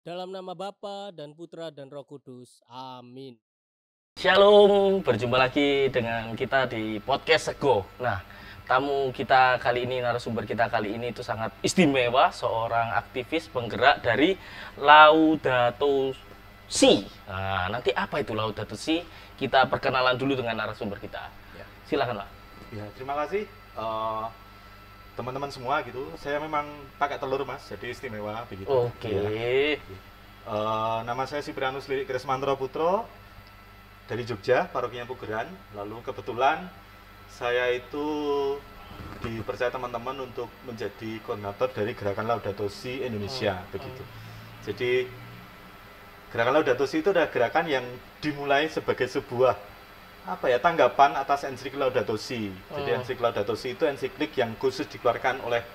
Dalam nama Bapa dan Putra dan Roh Kudus. Amin. Shalom, berjumpa lagi dengan kita di podcast Sego. Nah, tamu kita kali ini, narasumber kita kali ini itu sangat istimewa, seorang aktivis penggerak dari Laudato Si. Nah, nanti apa itu Laudato Si? Kita perkenalan dulu dengan narasumber kita. Ya. Silakan, Pak. Ya, terima kasih teman-teman semua gitu. Saya memang pakai telur Mas, jadi istimewa begitu. Oke. Nama saya Siprianus Lirik Kresmantro Putro dari Jogja, parokinya Pugeran. Lalu kebetulan saya itu dipercaya teman-teman untuk menjadi koordinator dari Gerakan Laudato Si Indonesia begitu. Jadi Gerakan Laudato Si itu adalah gerakan yang dimulai sebagai sebuah tanggapan atas ensiklik Laudato Si. Jadi ensiklik Laudato Si itu ensiklik yang khusus dikeluarkan oleh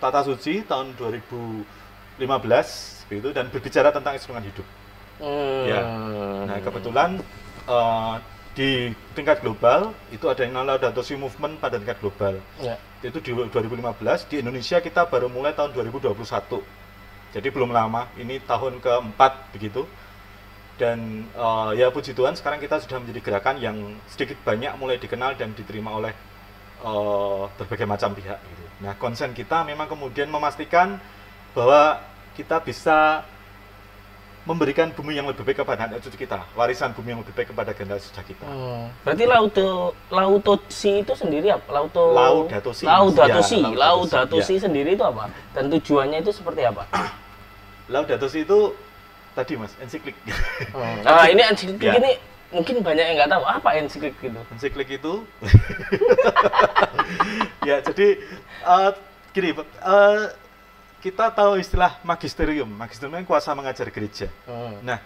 Tata Suci tahun 2015 begitu, dan berbicara tentang instrumen hidup. Ya. Nah, kebetulan di tingkat global itu ada yang namanya Laudato Si Movement pada tingkat global. Ya. Itu di 2015. Di Indonesia kita baru mulai tahun 2021. Jadi belum lama, ini tahun keempat begitu. Dan ya puji Tuhan sekarang kita sudah menjadi gerakan yang sedikit banyak mulai dikenal dan diterima oleh berbagai macam pihak gitu. Nah, konsen kita memang kemudian memastikan bahwa kita bisa memberikan bumi yang lebih baik kepada anak cucu kita, warisan bumi yang lebih baik kepada generasi sudah kita. Berarti Laudato Si itu sendiri apa? Laudato Si. Laudato Si sendiri itu apa? Dan tujuannya itu seperti apa? Laudato Si itu tadi Mas, ensiklik. Nah, ini ensiklik Ya. ini mungkin banyak yang nggak tahu apa ensiklik itu. Ensiklik itu ya, jadi gini, kita tahu istilah magisterium. Magisterium itu kuasa mengajar gereja. Nah,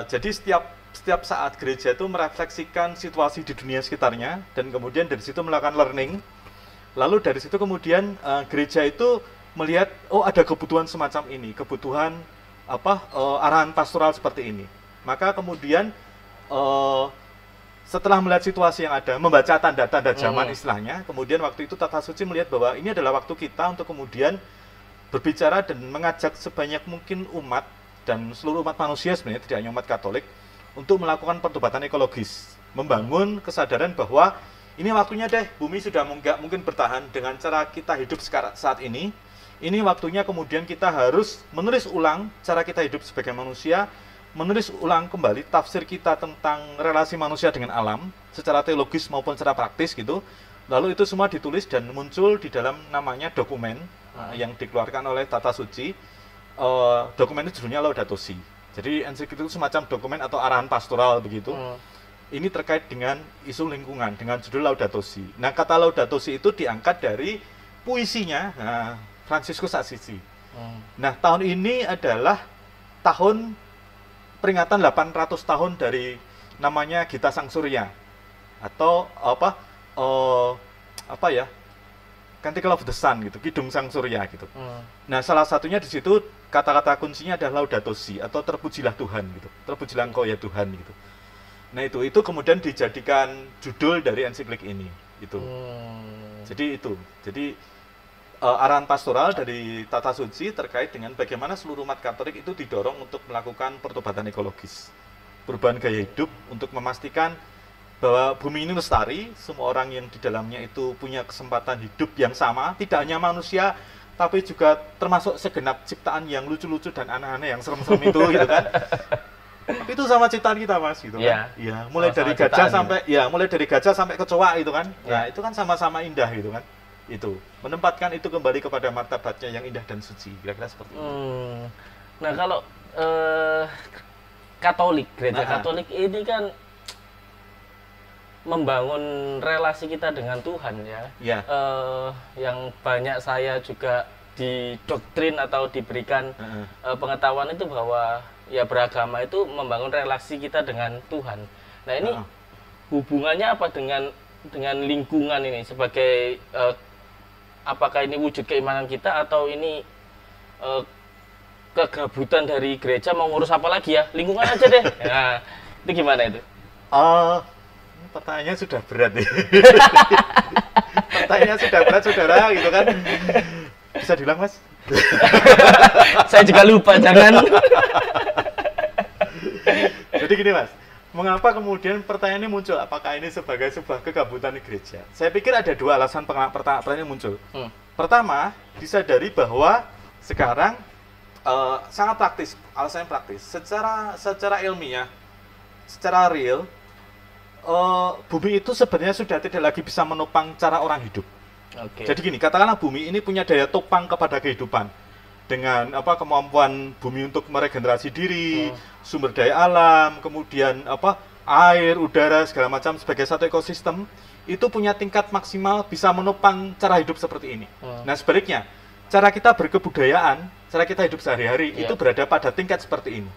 jadi setiap saat gereja itu merefleksikan situasi di dunia sekitarnya dan kemudian dari situ melakukan learning. Lalu dari situ kemudian gereja itu melihat, oh ada kebutuhan semacam ini, kebutuhan arahan pastoral seperti ini. Maka kemudian setelah melihat situasi yang ada, membaca tanda-tanda zaman istilahnya, kemudian waktu itu Tata Suci melihat bahwa ini adalah waktu kita untuk kemudian berbicara dan mengajak sebanyak mungkin umat dan seluruh umat manusia sebenarnya, tidak hanya umat Katolik, untuk melakukan pertobatan ekologis, membangun kesadaran bahwa ini waktunya deh, bumi sudah nggak mungkin bertahan dengan cara kita hidup sekarang saat ini. Ini waktunya kemudian kita harus menulis ulang cara kita hidup sebagai manusia, menulis ulang kembali tafsir kita tentang relasi manusia dengan alam, secara teologis maupun secara praktis gitu. Lalu itu semua ditulis dan muncul di dalam namanya dokumen yang dikeluarkan oleh Tata Suci. Dokumen itu judulnya Laudato Si. Jadi ensiklik itu semacam dokumen atau arahan pastoral begitu. Ini terkait dengan isu lingkungan dengan judul Laudato Si. Nah, kata Laudato Si itu diangkat dari puisinya Fransiskus Assisi. Nah, tahun ini adalah tahun peringatan 800 tahun dari namanya Gita Sang Surya atau Canticle of the Sun gitu, Kidung Sang Surya gitu. Nah, salah satunya di situ kata-kata kuncinya adalah Laudato Si atau terpujilah Tuhan gitu. Terpujilah Engkau ya Tuhan gitu. Nah, itu kemudian dijadikan judul dari ensiklik ini gitu. Jadi arahan pastoral dari Tata Suci terkait dengan bagaimana seluruh umat Katolik itu didorong untuk melakukan pertobatan ekologis, perubahan gaya hidup untuk memastikan bahwa bumi ini lestari, semua orang yang di dalamnya itu punya kesempatan hidup yang sama, tidak hanya manusia, tapi juga termasuk segenap ciptaan yang lucu-lucu dan aneh-aneh yang serem-serem itu gitu kan. Itu sama ciptaan kita Mas gitu kan. Iya, mulai dari gajah sampai kecoa itu kan. Ya, itu kan sama-sama indah gitu kan. Itu menempatkan itu kembali kepada martabatnya yang indah dan suci, kira-kira seperti itu. Nah, kalau Katolik, gereja Katolik ini kan membangun relasi kita dengan Tuhan ya. Yang banyak saya juga didoktrin atau diberikan pengetahuan itu bahwa ya beragama itu membangun relasi kita dengan Tuhan. Nah, ini hubungannya apa dengan lingkungan ini sebagai apakah ini wujud keimanan kita atau ini kegabutan dari gereja mau ngurus apa lagi ya? Lingkungan aja deh. Nah, itu gimana itu? Pertanyaannya sudah berat nih. Pertanyaannya sudah berat, saudara, gitu kan. Bisa diulang, Mas? Saya juga lupa, jangan. Jadi gini Mas, mengapa kemudian pertanyaan ini muncul? Apakah ini sebagai sebuah kegabutan gereja? Saya pikir ada dua alasan pertanyaan ini muncul. Pertama, disadari bahwa sekarang sangat praktis, alasannya praktis. Secara ilmiah, secara real, bumi itu sebenarnya sudah tidak lagi bisa menopang cara orang hidup. Jadi gini, katakanlah bumi ini punya daya topang kepada kehidupan dengan kemampuan bumi untuk meregenerasi diri, sumber daya alam, kemudian air, udara segala macam sebagai satu ekosistem itu punya tingkat maksimal bisa menopang cara hidup seperti ini. Nah sebaliknya, cara kita berkebudayaan, cara kita hidup sehari-hari itu berada pada tingkat seperti ini.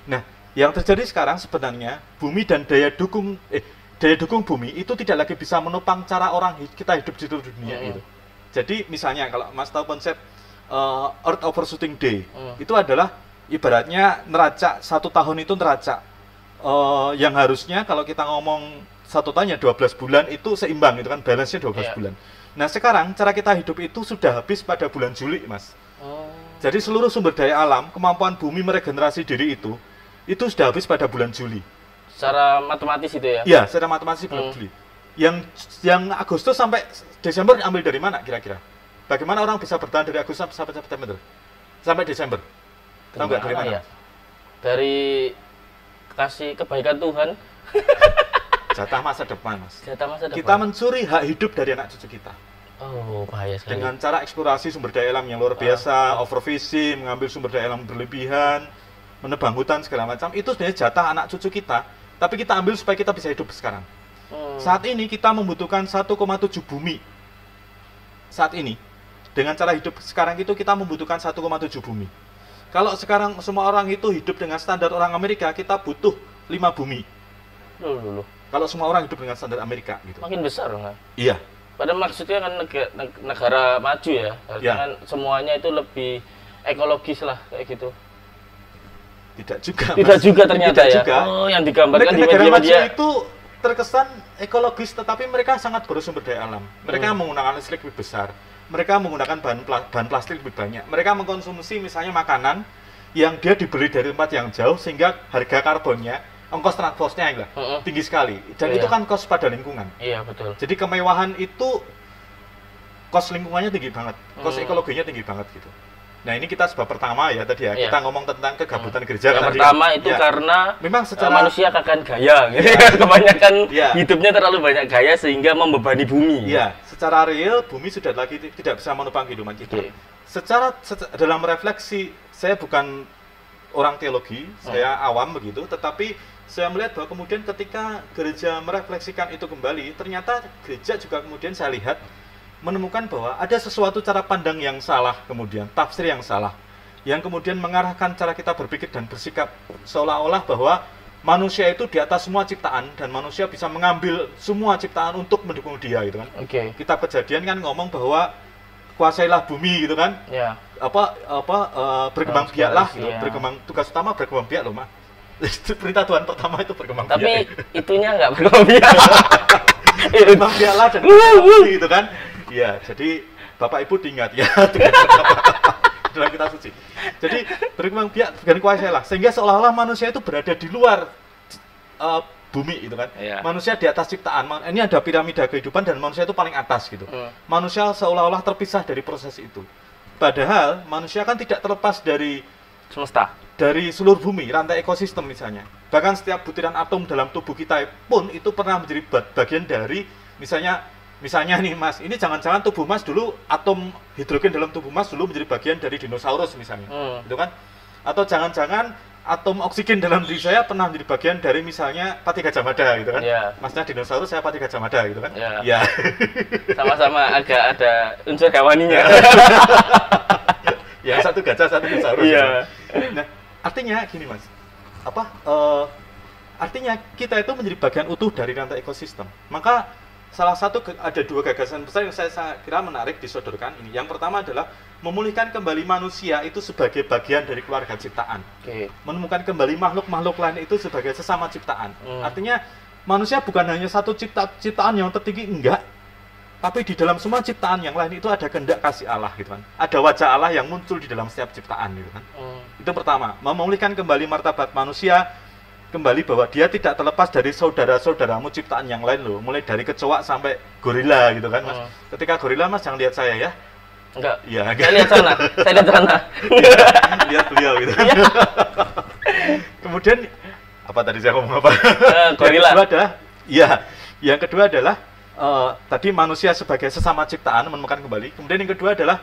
Nah yang terjadi sekarang sebenarnya bumi dan daya dukung bumi itu tidak lagi bisa menopang cara orang kita hidup di seluruh dunia gitu. Jadi misalnya kalau Mas tahu konsep Earth Overshooting Day, itu adalah ibaratnya neraca 1 tahun itu neraca yang harusnya kalau kita ngomong 1 tahun ya 12 bulan itu seimbang itu kan, balance-nya 12 bulan. Nah sekarang cara kita hidup itu sudah habis pada bulan Juli Mas. Jadi seluruh sumber daya alam, kemampuan bumi meregenerasi diri itu sudah habis pada bulan Juli. Secara matematis itu ya? Iya, secara matematis bulan Juli. Yang Agustus sampai Desember ambil dari mana kira-kira? Bagaimana orang bisa bertahan dari Agustus sampai September? Sampai Desember? Tahu nggak dari mana? Ya? Dari kasih kebaikan Tuhan. Jatah masa depan, Mas. Jatah masa depan. Kita mencuri hak hidup dari anak cucu kita. Oh, bahaya sekali. Dengan cara eksplorasi sumber daya alam yang luar biasa, overfishing, mengambil sumber daya alam berlebihan, menebang hutan segala macam, itu sebenarnya jatah anak cucu kita. Tapi kita ambil supaya kita bisa hidup sekarang. Saat ini kita membutuhkan 1,7 bumi. Saat ini, dengan cara hidup sekarang itu kita membutuhkan 1,7 bumi. Kalau sekarang semua orang itu hidup dengan standar orang Amerika, kita butuh 5 bumi. Kalau semua orang hidup dengan standar Amerika gitu. Makin besar kan? Iya. Padahal maksudnya kan negara maju ya. Artinya kan semuanya itu lebih ekologis lah kayak gitu. Tidak juga. Tidak juga ternyata ya. Juga. Oh, yang digambarkan di negara maju media itu terkesan ekologis, tetapi mereka sangat bersumber daya alam. Mereka menggunakan listrik lebih besar. Mereka menggunakan bahan plastik lebih banyak. Mereka mengkonsumsi misalnya makanan yang dia dibeli dari tempat yang jauh sehingga harga karbonnya, ongkos transportnya tinggi sekali. Dan itu kan kos pada lingkungan. Iya, betul. Jadi kemewahan itu kos lingkungannya tinggi banget, kos ekologinya tinggi banget gitu. Nah ini kita sebab pertama ya tadi ya, kita ngomong tentang kegabutan gereja. Yang pertama itu karena memang secara manusia akan gaya gitu. Kebanyakan hidupnya terlalu banyak gaya sehingga membebani bumi. Iya, secara real bumi sudah lagi tidak bisa menopang kehidupan kita. Secara dalam refleksi, saya bukan orang teologi, saya awam begitu, tetapi saya melihat bahwa kemudian ketika gereja merefleksikan itu kembali, ternyata gereja juga kemudian saya lihat menemukan bahwa ada sesuatu cara pandang yang salah, kemudian tafsir yang salah, yang kemudian mengarahkan cara kita berpikir dan bersikap seolah-olah bahwa manusia itu di atas semua ciptaan dan manusia bisa mengambil semua ciptaan untuk mendukung dia gitu kan. Kitab Kejadian kan ngomong bahwa kuasailah bumi gitu kan. Berkembang biaklah gitu. Berkembang, tugas utama berkembang biak loh, Mah. Perintah Tuhan pertama itu berkembang biak. Tapi itunya nggak berkembang biak. Berkembang biaklah dan gitu kan. Ya, jadi Bapak Ibu diingat ya dalam kitab suci. Jadi berkembang biak dan kuasailah, sehingga seolah-olah manusia itu berada di luar bumi gitu kan. Manusia di atas ciptaan. Ini ada piramida kehidupan dan manusia itu paling atas gitu. Manusia seolah-olah terpisah dari proses itu. Padahal manusia kan tidak terlepas dari semesta, dari seluruh bumi, rantai ekosistem misalnya. Bahkan setiap butiran atom dalam tubuh kita pun itu pernah menjadi bagian dari misalnya nih Mas, ini jangan-jangan tubuh Mas dulu atom hidrogen dalam tubuh Mas dulu menjadi bagian dari dinosaurus misalnya, gitu kan? Atau jangan-jangan atom oksigen dalam diri saya pernah menjadi bagian dari misalnya pati gajah mada gitu kan? Masnya dinosaurus, saya pati gajah mada gitu kan? Ya. Sama-sama agak ada unsur hewaninya. Ya satu gajah satu dinosaurus. Nah artinya gini Mas, artinya kita itu menjadi bagian utuh dari rantai ekosistem. Maka salah satu ada dua gagasan besar yang saya kira menarik disodorkan ini. Yang pertama adalah memulihkan kembali manusia itu sebagai bagian dari keluarga ciptaan. Menemukan kembali makhluk-makhluk lain itu sebagai sesama ciptaan. Artinya manusia bukan hanya satu ciptaan yang tertinggi, enggak. Tapi di dalam semua ciptaan yang lain itu ada kehendak kasih Allah gitu kan. Ada wajah Allah yang muncul di dalam setiap ciptaan gitu kan. Itu pertama, memulihkan kembali martabat manusia, kembali bahwa dia tidak terlepas dari saudara-saudaramu ciptaan yang lain loh. Mulai dari kecoa sampai gorila gitu kan, Mas. Ketika gorila, Mas jangan lihat saya ya. Enggak. Iya, saya lihat sana. Saya lihat sana. Lihat beliau gitu kan. Kemudian apa tadi saya ngomong apa? Gorila. Yang kedua adalah tadi manusia sebagai sesama ciptaan menemukan kembali. Kemudian yang kedua adalah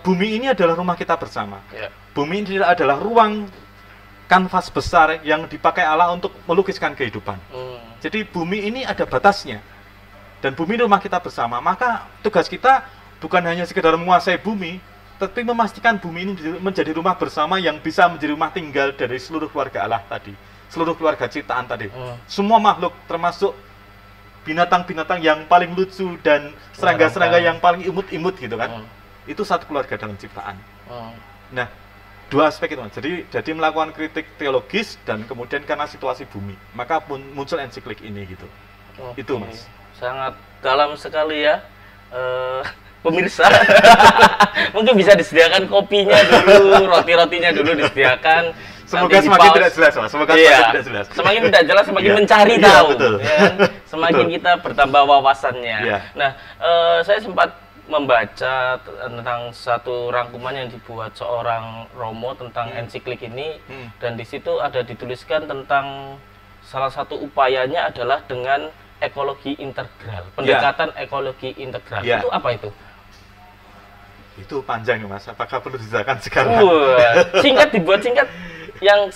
bumi ini adalah rumah kita bersama. Bumi ini adalah ruang kanvas besar yang dipakai Allah untuk melukiskan kehidupan. Jadi bumi ini ada batasnya. Dan bumi ini rumah kita bersama. Maka tugas kita bukan hanya sekedar menguasai bumi, tapi memastikan bumi ini menjadi rumah bersama yang bisa menjadi rumah tinggal dari seluruh keluarga Allah tadi. Seluruh keluarga ciptaan tadi. Semua makhluk termasuk binatang-binatang yang paling lucu dan serangga-serangga yang paling imut-imut gitu kan. Itu satu keluarga dalam ciptaan. Nah, dua aspek itu. Jadi melakukan kritik teologis dan kemudian karena situasi bumi, maka pun muncul ensiklik ini gitu. Itu Mas. Sangat dalam sekali ya. Pemirsa, mungkin bisa disediakan kopinya dulu, roti-rotinya dulu disediakan. Semoga semakin tidak jelas, Mas. Semoga semakin tidak jelas. Semakin tidak jelas, semakin mencari tahu. Ya, semakin kita bertambah wawasannya. Nah, saya sempat membaca tentang satu rangkuman yang dibuat seorang Romo tentang ensiklik ini, dan di situ ada dituliskan tentang salah satu upayanya adalah dengan ekologi integral, pendekatan ekologi integral. Itu apa itu? Itu panjang ya Mas, apakah perlu dijelaskan sekarang? Singkat, dibuat singkat, yang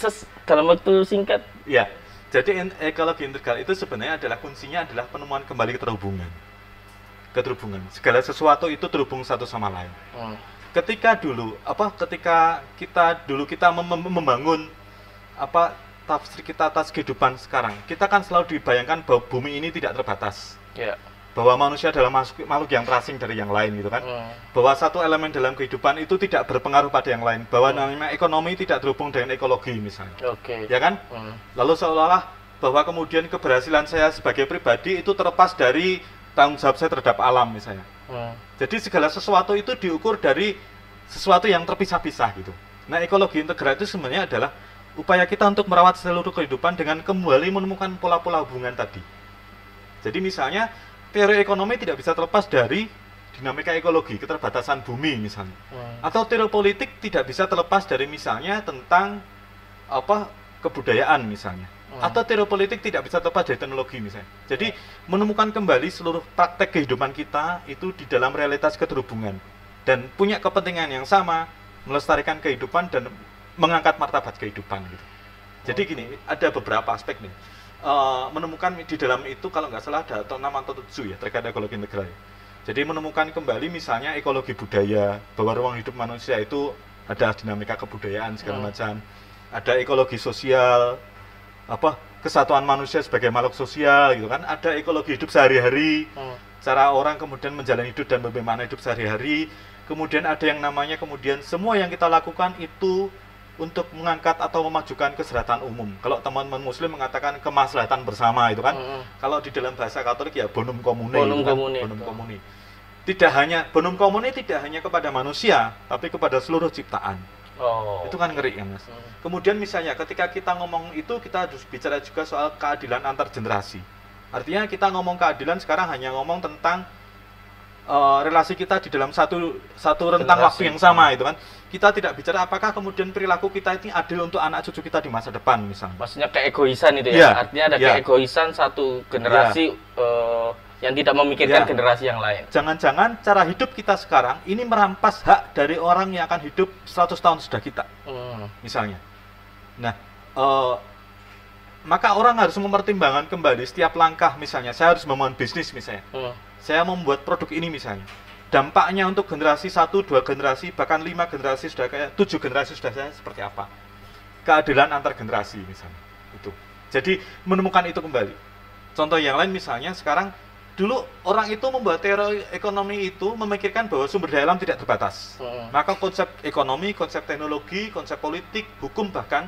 dalam waktu singkat. Ya, jadi ekologi integral itu sebenarnya adalah kuncinya adalah penemuan kembali keterhubungan. Segala sesuatu itu terhubung satu sama lain. Ketika kita membangun tafsir kita atas kehidupan sekarang, kita kan selalu dibayangkan bahwa bumi ini tidak terbatas. Bahwa manusia adalah makhluk yang terasing dari yang lain gitu kan. Bahwa satu elemen dalam kehidupan itu tidak berpengaruh pada yang lain. Bahwa namanya ekonomi tidak terhubung dengan ekologi misalnya. Ya kan? Lalu seolah-olah bahwa kemudian keberhasilan saya sebagai pribadi itu terlepas dari tanggung jawab saya terhadap alam misalnya. Jadi segala sesuatu itu diukur dari sesuatu yang terpisah-pisah gitu. Nah, ekologi integral itu sebenarnya adalah upaya kita untuk merawat seluruh kehidupan dengan kembali menemukan pola-pola hubungan tadi. Jadi misalnya teori ekonomi tidak bisa terlepas dari dinamika ekologi, keterbatasan bumi misalnya. Atau teori politik tidak bisa terlepas dari misalnya tentang kebudayaan misalnya. Atau teori politik tidak bisa terlepas dari teknologi misalnya. Jadi menemukan kembali seluruh praktek kehidupan kita itu di dalam realitas keterhubungan dan punya kepentingan yang sama, melestarikan kehidupan dan mengangkat martabat kehidupan gitu. Jadi gini, ada beberapa aspek nih. Menemukan di dalam itu kalau nggak salah ada 6 atau 7 ya terkait ekologi integral. Jadi menemukan kembali misalnya ekologi budaya, bahwa ruang hidup manusia itu ada dinamika kebudayaan segala macam. Ada ekologi sosial, kesatuan manusia sebagai makhluk sosial gitu kan. Ada ekologi hidup sehari-hari, cara orang kemudian menjalani hidup dan bagaimana hidup sehari-hari. Kemudian ada yang namanya kemudian semua yang kita lakukan itu untuk mengangkat atau memajukan kesejahteraan umum. Kalau teman-teman muslim mengatakan kemaslahatan bersama itu kan. Kalau di dalam bahasa Katolik ya bonum comune. Bonum comune. Bonum comune tidak hanya kepada manusia, tapi kepada seluruh ciptaan. Itu kan ngeri kan Mas. Kemudian misalnya ketika kita ngomong itu, kita harus bicara juga soal keadilan antar generasi. Artinya kita ngomong keadilan sekarang hanya ngomong tentang relasi kita di dalam satu rentang waktu yang sama itu kan. Kita tidak bicara apakah kemudian perilaku kita ini adil untuk anak cucu kita di masa depan misalnya. Maksudnya keegoisan itu ya. Artinya ada keegoisan satu generasi yang tidak memikirkan generasi yang lain. Jangan-jangan cara hidup kita sekarang ini merampas hak dari orang yang akan hidup 100 tahun sudah kita. Misalnya. Nah, maka orang harus mempertimbangkan kembali setiap langkah misalnya. Saya harus membangun bisnis misalnya. Saya membuat produk ini misalnya. Dampaknya untuk generasi 1, 2 generasi, bahkan 5 generasi sudah kayak 7 generasi sudah saya seperti apa. Keadilan antar generasi misalnya. Itu. Jadi menemukan itu kembali. Contoh yang lain misalnya sekarang dulu orang itu membuat teori ekonomi itu memikirkan bahwa sumber daya alam tidak terbatas. Maka konsep ekonomi, konsep teknologi, konsep politik, hukum bahkan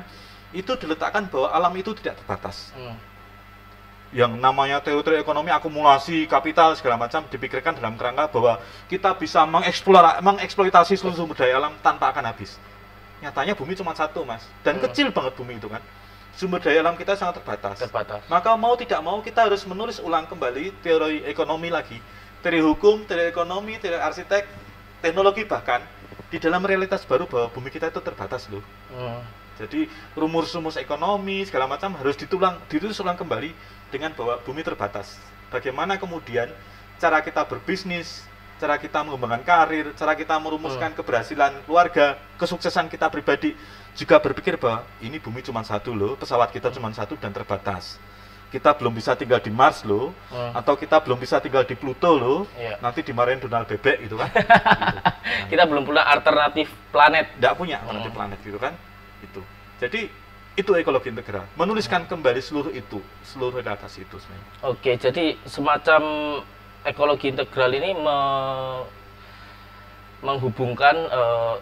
itu diletakkan bahwa alam itu tidak terbatas. yang namanya teori ekonomi akumulasi kapital segala macam dipikirkan dalam kerangka bahwa kita bisa mengeksploitasi seluruh sumber daya alam tanpa akan habis. Nyatanya bumi cuma satu, Mas, dan kecil banget bumi itu kan. Sumber daya alam kita sangat terbatas. Maka mau tidak mau kita harus menulis ulang kembali teori ekonomi lagi, teori hukum, teori ekonomi, teori arsitek, teknologi, bahkan di dalam realitas baru bahwa bumi kita itu terbatas loh. Jadi rumus-rumus ekonomi segala macam harus ditulis ulang kembali dengan bahwa bumi terbatas. Bagaimana kemudian cara kita berbisnis, cara kita mengembangkan karir, cara kita merumuskan keberhasilan keluarga, kesuksesan kita pribadi, juga berpikir bahwa ini bumi cuma satu loh, pesawat kita cuma satu dan terbatas. Kita belum bisa tinggal di Mars loh, atau kita belum bisa tinggal di Pluto loh, nanti dimarahin Donald Bebek gitu kan. Gitu. Nah, kita belum punya alternatif planet. Tidak punya alternatif planet gitu kan. Itu. Jadi itu ekologi integral, menuliskan kembali seluruh realitas itu sebenarnya. Oke, jadi semacam ekologi integral ini menghubungkan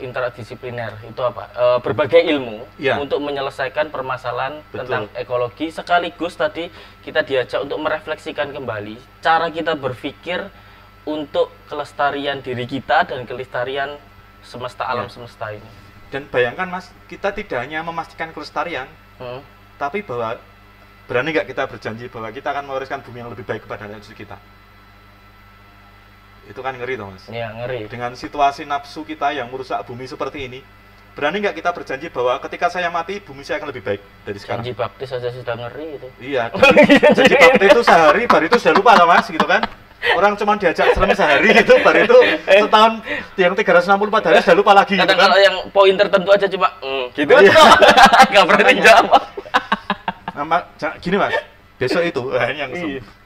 interdisipliner, itu apa? Berbagai ilmu untuk menyelesaikan permasalahan tentang ekologi, sekaligus tadi kita diajak untuk merefleksikan kembali cara kita berpikir untuk kelestarian diri kita dan kelestarian semesta alam semesta ini. Dan bayangkan, Mas, kita tidak hanya memastikan kelestarian, tapi bahwa berani nggak kita berjanji bahwa kita akan mewariskan bumi yang lebih baik kepada anak cucu kita. Itu kan ngeri toh, Mas? Iya, ngeri. Dengan situasi nafsu kita yang merusak bumi seperti ini, berani nggak kita berjanji bahwa ketika saya mati, bumi saya akan lebih baik dari sekarang? Janji baptis saja sudah ngeri itu. Iya, janji baptis itu sehari, baru itu sudah lupa toh, Mas, gitu kan? Orang cuma diajak serem sehari gitu, baru itu setahun yang 364 hari sudah lupa lagi. Kadang gitu kan? kalau yang poin tertentu aja cuma gitu. Iya. Nggak berani jawab. Nah, gini, Mas, besok itu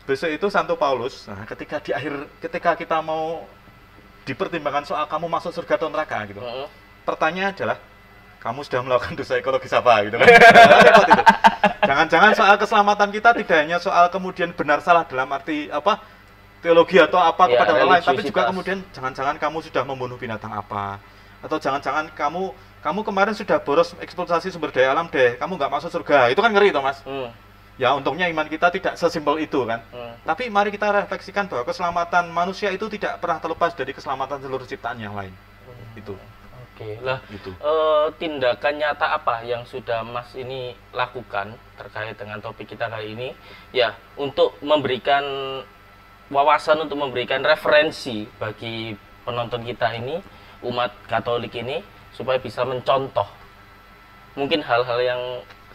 besok itu Santo Paulus. Nah, ketika kita mau dipertimbangkan soal kamu masuk surga atau neraka gitu, pertanyaan adalah kamu sudah melakukan dosa ekologis apa gitu kan? Repot itu. Jangan-jangan soal keselamatan kita tidak hanya soal kemudian benar salah dalam arti apa teologi atau apa kepada orang lain, tapi juga kemudian jangan-jangan kamu sudah membunuh binatang apa, atau jangan-jangan kamu kemarin sudah boros eksploitasi sumber daya alam deh, kamu nggak masuk surga. Itu kan ngeri toh, Mas. Ya untungnya iman kita tidak sesimpel itu kan. Tapi mari kita refleksikan bahwa keselamatan manusia itu tidak pernah terlepas dari keselamatan seluruh ciptaan yang lain. Itu. Oke lah. Tindakan nyata apa yang sudah Mas ini lakukan terkait dengan topik kita kali ini? Ya, untuk memberikan wawasan, untuk memberikan referensi bagi penonton kita ini, umat Katolik ini, supaya bisa mencontoh mungkin hal-hal yang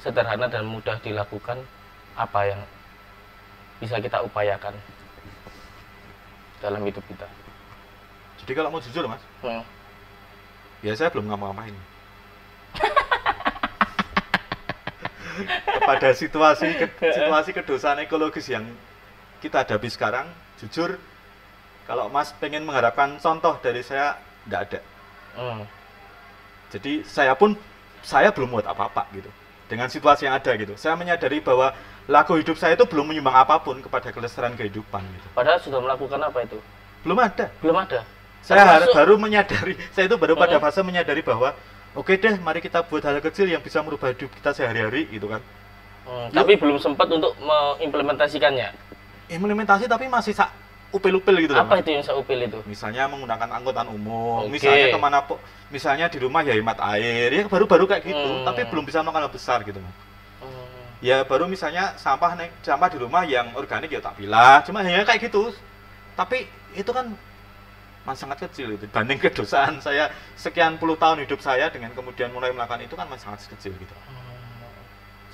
sederhana dan mudah dilakukan, apa yang bisa kita upayakan dalam hidup kita. Jadi kalau mau jujur, Mas, ya saya belum ngapa-ngapain. Kepada situasi kedosaan ekologis yang kita hadapi sekarang, jujur, kalau Mas pengen mengharapkan contoh dari saya, tidak ada. Jadi saya belum buat apa-apa gitu. Dengan situasi yang ada gitu, saya menyadari bahwa laku hidup saya itu belum menyumbang apapun kepada kelestarian kehidupan gitu. Padahal sudah melakukan apa itu? Belum ada. Saya baru menyadari, saya itu baru pada fase menyadari bahwa oke deh, mari kita buat hal kecil yang bisa merubah hidup kita sehari-hari gitu kan. Tapi belum sempat untuk mengimplementasikannya. Implementasi tapi masih upil-upil gitu. Apa itu yang upil itu? Misalnya menggunakan angkutan umum, misalnya kemana, misalnya di rumah ya hemat air, ya baru-baru kayak gitu, tapi belum bisa melakukan hal besar gitu. Ya baru misalnya sampah di rumah yang organik ya tak pilah, cuma hanya kayak gitu. Tapi itu kan masih sangat kecil itu, banding kedosaan saya sekian puluh tahun hidup saya dengan kemudian mulai melakukan itu kan masih sangat kecil gitu.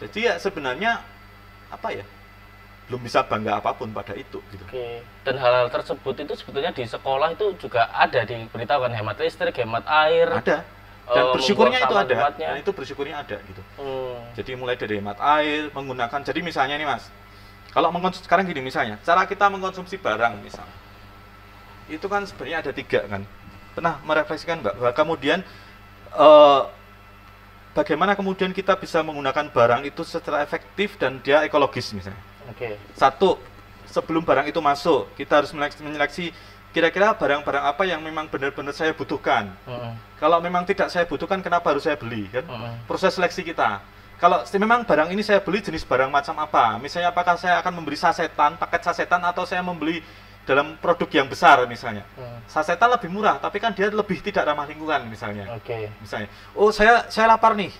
Jadi ya sebenarnya apa ya, belum bisa bangga apapun pada itu gitu. Dan hal-hal tersebut itu sebetulnya di sekolah itu juga ada diberitahukan, hemat listrik, hemat air. Ada. Dan bersyukurnya itu ada. Dan itu bersyukurnya ada gitu. Jadi mulai dari hemat air, menggunakan, jadi misalnya nih, Mas, kalau sekarang gini misalnya, cara kita mengkonsumsi barang misalnya, itu kan sebenarnya ada 3 kan. Pernah merefleksikan Mbak, bahwa kemudian bagaimana kemudian kita bisa menggunakan barang itu secara efektif dan dia ekologis misalnya. Satu, sebelum barang itu masuk, kita harus menyeleksi kira-kira barang-barang apa yang memang benar-benar saya butuhkan. Kalau memang tidak saya butuhkan, kenapa harus saya beli kan? Proses seleksi kita. Kalau memang barang ini saya beli jenis barang macam apa, misalnya apakah saya akan membeli sasetan, paket sasetan, atau saya membeli dalam produk yang besar misalnya. Sasetan lebih murah, tapi kan dia lebih tidak ramah lingkungan misalnya. Misalnya, oh saya lapar nih.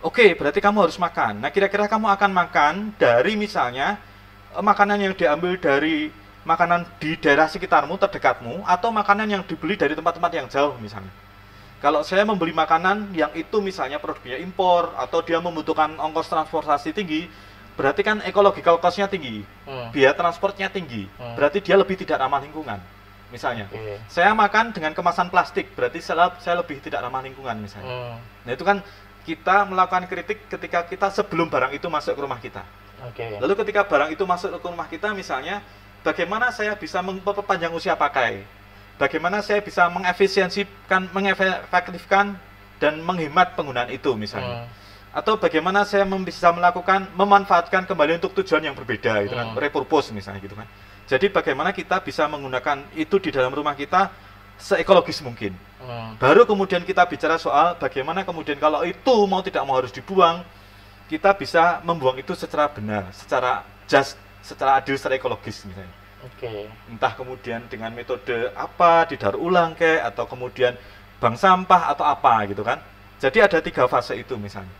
Oke, berarti kamu harus makan. Nah, kira-kira kamu akan makan dari misalnya makanan yang diambil dari makanan di daerah sekitarmu, terdekatmu, atau makanan yang dibeli dari tempat-tempat yang jauh misalnya. Kalau saya membeli makanan yang itu misalnya produknya impor, atau dia membutuhkan ongkos transportasi tinggi, berarti kan ecological cost-nya tinggi, biaya transportnya tinggi, berarti dia lebih tidak ramah lingkungan. Misalnya, saya makan dengan kemasan plastik, berarti saya lebih tidak ramah lingkungan misalnya. Nah itu kan kita melakukan kritik ketika kita sebelum barang itu masuk ke rumah kita. Lalu ketika barang itu masuk ke rumah kita misalnya, bagaimana saya bisa memperpanjang usia pakai? Bagaimana saya bisa mengefektifkan dan menghemat penggunaan itu misalnya. Atau bagaimana saya bisa memanfaatkan kembali untuk tujuan yang berbeda gitu kan, repurpose misalnya gitu kan. Jadi bagaimana kita bisa menggunakan itu di dalam rumah kita seekologis mungkin. Baru kemudian kita bicara soal bagaimana kemudian kalau itu mau tidak mau harus dibuang, kita bisa membuang itu secara benar, secara just, secara adil, secara ekologis misalnya. Entah kemudian dengan metode apa, didaur ulang atau kemudian bank sampah atau apa gitu kan. Jadi ada 3 fase itu misalnya.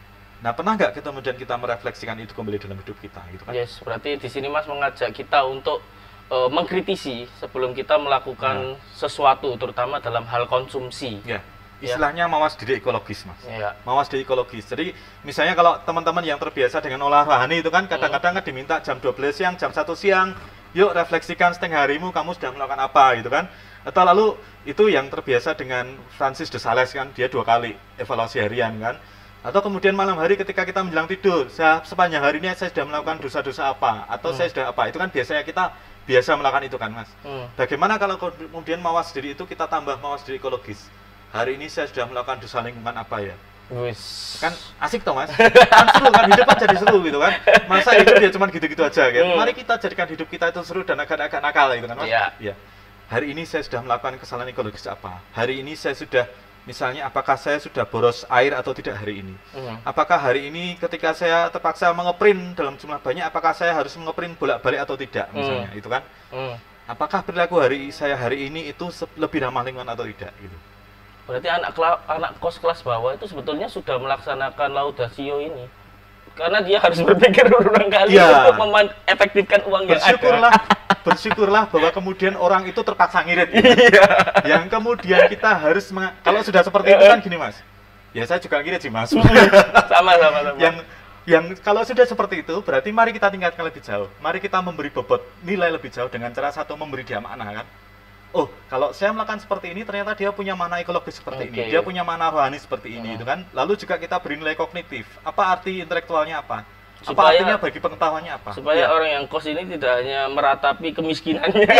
Nah, pernah nggak kemudian kita merefleksikan itu kembali dalam hidup kita gitu kan? Yes, berarti di sini Mas mengajak kita untuk mengkritisi sebelum kita melakukan sesuatu, terutama dalam hal konsumsi. Istilahnya mawas diri ekologis, Mas. Mawas diri ekologis. Jadi misalnya kalau teman-teman yang terbiasa dengan olah rohani itu kan kadang-kadang diminta jam 12 siang, jam 1 siang, yuk refleksikan setengah harimu kamu sudah melakukan apa gitu kan. Atau lalu itu yang terbiasa dengan Francis de Sales kan, dia 2 kali evaluasi harian kan. Atau kemudian malam hari ketika kita menjelang tidur, sepanjang hari ini saya sudah melakukan dosa-dosa apa, atau saya sudah apa, itu kan biasanya kita biasa melakukan itu kan Mas. Bagaimana kalau kemudian mawas diri itu kita tambah mawas diri ekologis? Hari ini saya sudah melakukan dosa lingkungan apa ya? Kan asik toh Mas? Kan seru kan, hidup kan jadi seru gitu kan. Masa hidup ya cuma gitu-gitu aja kan. Mari kita jadikan hidup kita itu seru dan agak-agak nakal gitu kan Mas. Hari ini saya sudah melakukan kesalahan ekologis apa? Hari ini saya sudah, misalnya apakah saya sudah boros air atau tidak hari ini? Apakah hari ini ketika saya terpaksa mengeprint dalam jumlah banyak, apakah saya harus mengeprint bolak-balik atau tidak misalnya, itu kan? Apakah perilaku saya hari ini itu lebih ramah lingkungan atau tidak gitu? Berarti anak kos kelas bawah itu sebetulnya sudah melaksanakan laudatio ini. Karena dia harus berpikir berulang kali untuk mengefektifkan uang yang ada. Bersyukurlah bahwa kemudian orang itu terpaksa ngirit. Yang kemudian kita harus, kalau sudah seperti itu kan gini Mas. Ya saya juga ngirit sih Mas. Sama. Yang kalau sudah seperti itu, berarti mari kita tingkatkan lebih jauh. Mari kita memberi bobot nilai lebih jauh dengan cara satu, memberi dia makna kan. Oh, kalau saya melakukan seperti ini, ternyata dia punya makna ekologis seperti ini, dia punya makna rohani seperti ini, itu kan. Lalu juga kita beri nilai kognitif. Apa arti intelektualnya apa? Apa artinya bagi pengetahuannya apa? Supaya orang yang kos ini tidak hanya meratapi kemiskinannya.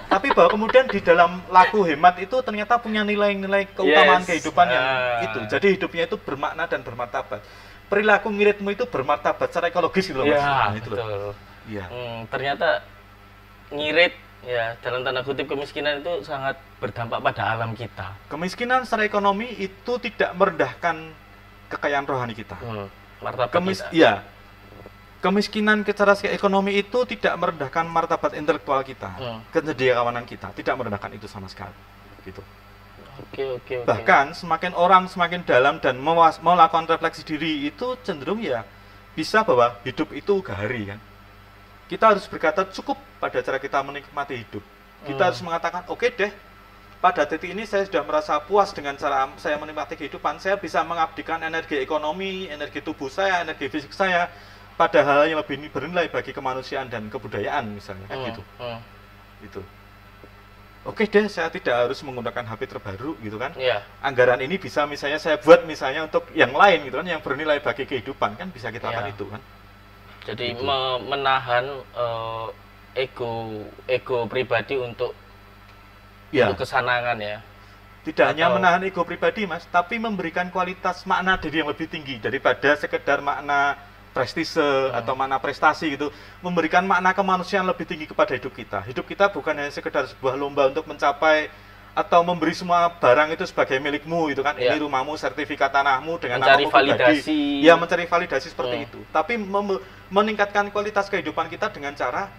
Tapi bahwa kemudian di dalam laku hemat itu ternyata punya nilai-nilai keutamaan kehidupan yang itu. Jadi hidupnya itu bermakna dan bermartabat. Perilaku ngiritmu itu bermartabat secara ekologis gitu loh Mas. Betul. Ternyata ngirit dalam tanda kutip kemiskinan itu sangat berdampak pada alam kita. Kemiskinan secara ekonomi itu tidak merendahkan kekayaan rohani kita. Martabat kita. Kemiskinan secara ekonomi itu tidak merendahkan martabat intelektual kita, kesediakawanan kita, tidak merendahkan itu sama sekali. Gitu. Oke. Bahkan semakin orang semakin dalam dan melakukan refleksi diri itu cenderung bisa bahwa hidup itu gahari kan. Kita harus berkata cukup pada cara kita menikmati hidup. Kita harus mengatakan, oke deh, pada titik ini saya sudah merasa puas dengan cara saya menikmati kehidupan. Saya bisa mengabdikan energi ekonomi, energi tubuh saya, energi fisik saya pada hal yang lebih bernilai bagi kemanusiaan dan kebudayaan misalnya, kan gitu. Itu. Oke deh, saya tidak harus menggunakan HP terbaru gitu kan. Anggaran ini bisa misalnya saya buat misalnya untuk yang lain gitu kan, yang bernilai bagi kehidupan kan bisa kita lakukan itu kan. Jadi menahan ego pribadi untuk kesenangan ya. Tidak hanya menahan ego pribadi Mas, tapi memberikan kualitas makna diri yang lebih tinggi daripada sekedar makna prestise atau makna prestasi gitu. Memberikan makna kemanusiaan lebih tinggi kepada hidup kita. Hidup kita bukan hanya sekedar sebuah lomba untuk mencapai atau memberi semua barang itu sebagai milikmu gitu kan. Ya. Ini rumahmu, sertifikat tanahmu dengan mencari namamu validasi. pribadi. Ya, mencari validasi seperti itu. Tapi meningkatkan kualitas kehidupan kita dengan cara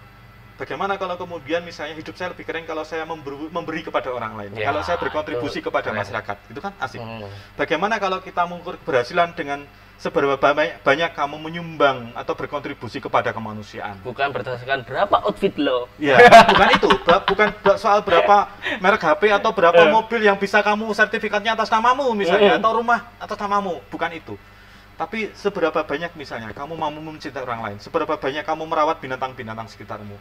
bagaimana kalau kemudian misalnya hidup saya lebih keren kalau saya memberi kepada orang lain. Ya, kalau saya berkontribusi itu kepada keren. masyarakat. Itu kan asik. Bagaimana kalau kita mengukur keberhasilan dengan seberapa banyak kamu menyumbang atau berkontribusi kepada kemanusiaan. Bukan berdasarkan berapa outfit lo. Ya, bukan itu. Bukan soal berapa merek HP atau berapa mobil yang bisa kamu sertifikatnya atas namamu misalnya, atau rumah atas namamu. Bukan itu. Tapi seberapa banyak misalnya kamu mau mencintai orang lain, seberapa banyak kamu merawat binatang-binatang sekitarmu,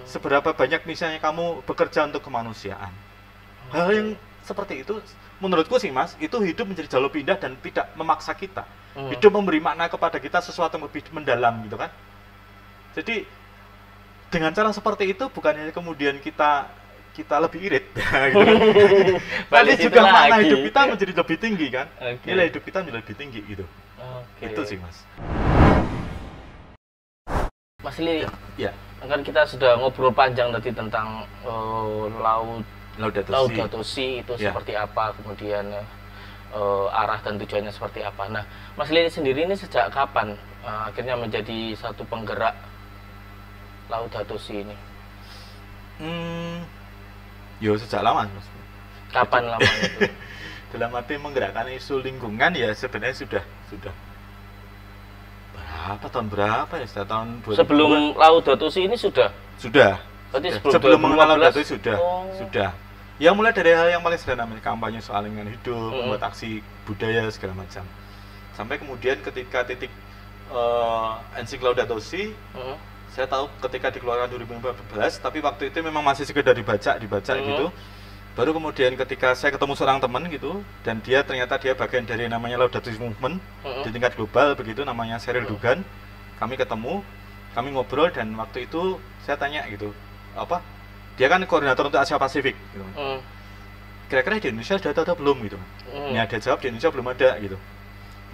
seberapa banyak misalnya kamu bekerja untuk kemanusiaan. Hal yang seperti itu, menurutku sih Mas, itu hidup menjadi jauh lebih indah dan tidak memaksa kita. Hidup memberi makna kepada kita sesuatu yang lebih mendalam gitu kan. Jadi dengan cara seperti itu bukannya kemudian kita lebih irit gitu. Tapi juga makna hidup kita menjadi lebih tinggi kan. Nilai hidup kita menjadi lebih tinggi gitu. Itu sih Mas. Mas Lili, ya. Kan kita sudah ngobrol panjang tadi tentang Laudato Si itu seperti apa, kemudian arah dan tujuannya seperti apa. Nah, Mas Lili sendiri ini sejak kapan akhirnya menjadi satu penggerak Laudato Si ini? Yo sejak lama Mas. Kapan lama itu? Dalam arti menggerakkan isu lingkungan ya sebenarnya sudah berapa ya, setelah tahun 2000. Sebelum Laudato Si ini sudah. Berarti sebelum mengenal Laudato Si sudah. Ya mulai dari hal yang paling sederhana, kampanye soal lingkungan hidup, membuat aksi budaya segala macam. Sampai kemudian ketika titik Ensik Laudato Si, saya tahu ketika dikeluarkan 2014, tapi waktu itu memang masih sekedar dibaca gitu. Baru kemudian ketika saya ketemu seorang teman gitu, dan ternyata dia bagian dari namanya Laudato Si Movement di tingkat global begitu, namanya Sheryl Dugan. Kami ketemu, kami ngobrol, dan waktu itu saya tanya gitu, dia kan koordinator untuk Asia Pasifik gitu. Kira-kira di Indonesia sudah ada atau belum gitu. Dia jawab di Indonesia belum ada gitu.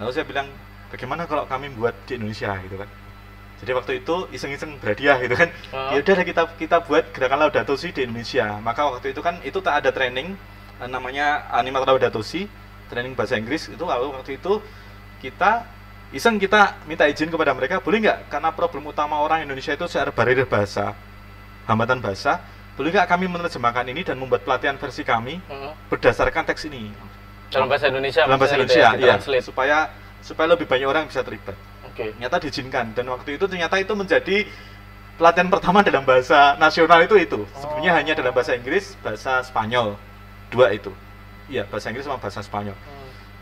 Lalu saya bilang, bagaimana kalau kami buat di Indonesia gitu kan. Jadi waktu itu iseng-iseng berhadiah gitu kan. Ya udah kita buat gerakan Laudato Si di Indonesia. Maka waktu itu kan itu tak ada training namanya animator Laudato Si, training bahasa Inggris itu. Lalu waktu itu kita minta izin kepada mereka, boleh nggak, karena problem utama orang Indonesia itu secara barrier bahasa, hambatan bahasa, boleh nggak kami menerjemahkan ini dan membuat pelatihan versi kami berdasarkan teks ini dalam bahasa Indonesia. Ya, supaya lebih banyak orang bisa terlibat. Ternyata diizinkan, dan waktu itu ternyata itu menjadi pelatihan pertama dalam bahasa nasional itu. Sebelumnya hanya dalam bahasa Inggris, bahasa Spanyol, dua itu. Iya, bahasa Inggris sama bahasa Spanyol.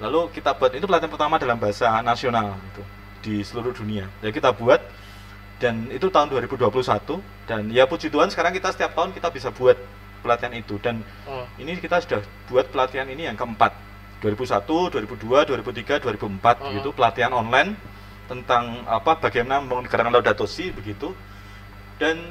Lalu kita buat itu pelatihan pertama dalam bahasa nasional itu di seluruh dunia. Jadi kita buat, dan itu tahun 2021, dan ya puji Tuhan sekarang kita setiap tahun kita bisa buat pelatihan itu, dan ini kita sudah buat pelatihan ini yang keempat, 2001, 2002, 2003, 2004 gitu, pelatihan online tentang bagaimana membangun gerakan Laudato Si begitu. Dan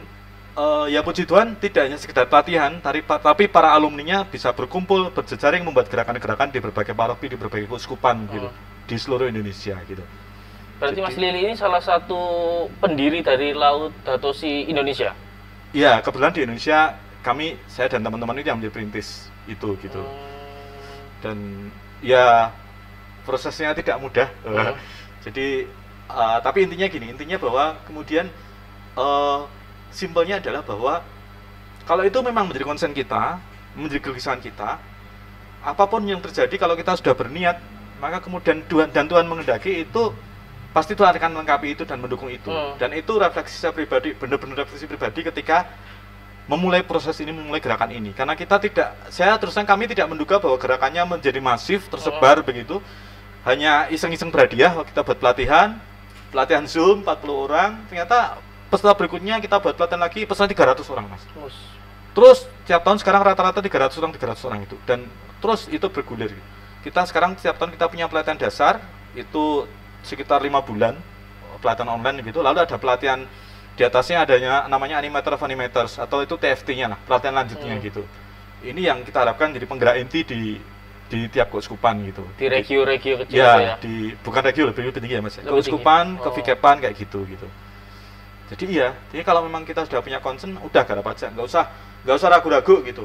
ya puji Tuhan tidak hanya sekedar pelatihan, tapi para alumninya bisa berkumpul, berjejaring, membuat gerakan-gerakan di berbagai paroki, di berbagai keuskupan gitu, di seluruh Indonesia gitu. Berarti Mas Lili ini salah satu pendiri dari Laudato Si Indonesia? Iya, kebetulan di Indonesia saya dan teman-teman itu yang menjadi perintis itu gitu. Dan ya prosesnya tidak mudah. Jadi tapi intinya bahwa kemudian simpelnya adalah bahwa kalau itu memang menjadi concern kita, menjadi kegelisahan kita, apapun yang terjadi kalau kita sudah berniat, maka kemudian Tuhan menghendaki itu, pasti Tuhan akan melengkapi itu dan mendukung itu. Dan itu refleksi saya pribadi, benar-benar refleksi pribadi ketika memulai proses ini, memulai gerakan ini. Karena kami tidak menduga bahwa gerakannya menjadi masif, tersebar begitu. Hanya iseng-iseng berhadiah, kita buat pelatihan Zoom 40 orang, ternyata peserta berikutnya kita buat pelatihan lagi, peserta 300 orang Mas. Terus tiap tahun sekarang rata-rata 300 orang itu, dan terus itu bergulir. Kita sekarang setiap tahun kita punya pelatihan dasar itu sekitar 5 bulan pelatihan online gitu, lalu ada pelatihan di atasnya adanya namanya Animator of Animators, atau itu TFT-nya lah, pelatihan lanjutnya gitu. Ini yang kita harapkan jadi penggerak inti di tiap keuskupan gitu. Di regio-regio kecil ya? Bukan regio, lebih tinggi ya Mas. Keuskupan, ke Vikepan kayak gitu. Jadi jadi kalau memang kita sudah punya concern, udah garap aja, nggak usah ragu-ragu gitu.